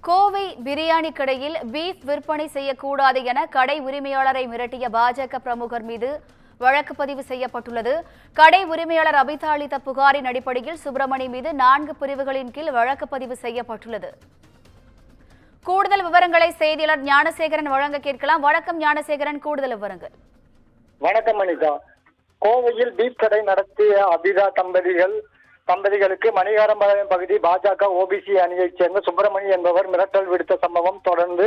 கோவை பிரியாணி கடையில் பீஃப் விற்பனை செய்யக்கூடாது என கடை உரிமையாளரை மிரட்டிய பாஜக பிரமுகர் மீது வழக்கு பதிவு செய்யப்பட்டுள்ளது. கடை உரிமையாளர் அபிதா அளித்த புகாரின் அடிப்படையில் சுப்பிரமணி மீது 4 பிரிவுகளின் கீழ் வழக்கு பதிவு செய்யப்பட்டுள்ளது. கூடுதல் விவரங்களை செய்தியாளர் ஞானசேகரன் வழங்க கேட்கலாம். வணக்கம் ஞானசேகரன், கூடுதல் விவரங்கள். வணக்கம் அனிதா. கோவையில் பீஃப் கடை நடத்திய அபிதா தம்பதிகளுக்கு மணிகாரம்பாளையம் பகுதி பாஜக ஓபிசி அணியைச் சேர்ந்த சுப்பிரமணி என்பவர் மிரட்டல் விடுத்த சம்பவம் தொடர்ந்து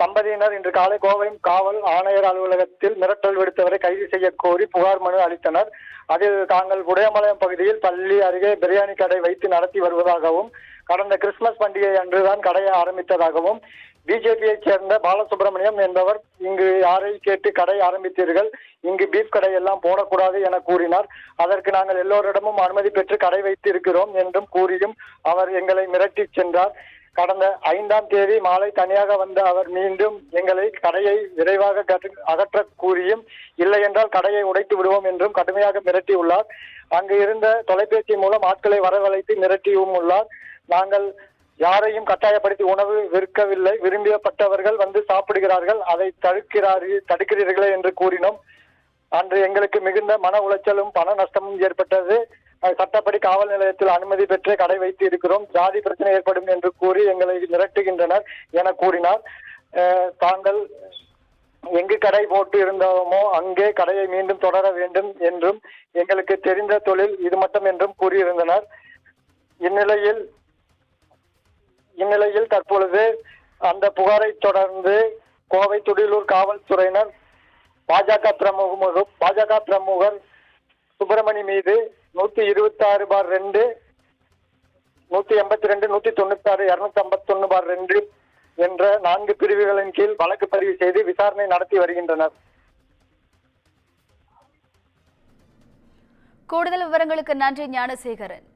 தம்பதியினர் இன்று காலை கோவை காவல் ஆணையர் அலுவலகத்தில் மிரட்டல் விடுத்தவரை கைது செய்ய கோரி புகார் மனு அளித்தனர். அதில் தாங்கள் உடையமலையம் பகுதியில் பள்ளி அருகே பிரியாணி கடை வைத்து நடத்தி வருவதாகவும் கடந்த கிறிஸ்துமஸ் பண்டிகை அன்றுதான் கடையை ஆரம்பித்ததாகவும் பிஜேபியை சேர்ந்த பாலசுப்ரமணியம் என்பவர் இங்கு யாரை கேட்டு கடை ஆரம்பித்தீர்கள், இங்கு பீஃப் கடை எல்லாம் போடக்கூடாது என கூறினார். அதற்கு நாங்கள் எல்லோரிடமும் அனுமதி பெற்று கடை வைத்து இருக்கிறோம் என்றும் கூறியும் அவர் எங்களை மிரட்டி சென்றார். கடந்த 5ஆம் தேதி மாலை தனியாக வந்த அவர் மீண்டும் எங்களை கடையை விரைவாக அகற்ற கூறியும் இல்லை என்றால் கடையை உடைத்து விடுவோம் என்றும் கடுமையாக மிரட்டியுள்ளார். அங்கு இருந்த தொலைபேசி மூலம் ஆட்களை வரவழைத்து மிரட்டியும் உள்ளார். நாங்கள் யாரையும் கட்டாயப்படுத்தி உணவு விற்கவில்லை, விரும்பியப்பட்டவர்கள் வந்து சாப்பிடுகிறார்கள், அதை தடுக்கிறீர்களே என்று கூறினோம். அன்று எங்களுக்கு மிகுந்த மன உளைச்சலும் பண நஷ்டமும் ஏற்பட்டது. சட்டப்படி காவல் நிலையத்தில் அனுமதி பெற்று கடை வைத்து இருக்கிறோம், ஜாதி பிரச்சனை ஏற்படும் என்று கூறி எங்களை மிரட்டுகின்றனர் என கூறினார். தாங்கள் எங்கு கடை போட்டு இருந்தோமோ அங்கே கடையை மீண்டும் தொடர வேண்டும் என்றும் எங்களுக்கு தெரிந்த தொழில் இது மட்டும் என்றும் கூறியிருந்தனர். இந்நிலையில் தற்பொழுது அந்த புகாரை தொடர்ந்து கோவை துடியலூர் காவல்துறையினர் பாஜக பிரமுகர் சுப்பிரமணி மீது 126/2, 182, 196, 251/2 என்ற 4 பிரிவுகளின் கீழ் வழக்கு பதிவு செய்து விசாரணை நடத்தி வருகின்றனர். கூடுதல் விவரங்களுக்கு நன்றி ஞானசேகரன்.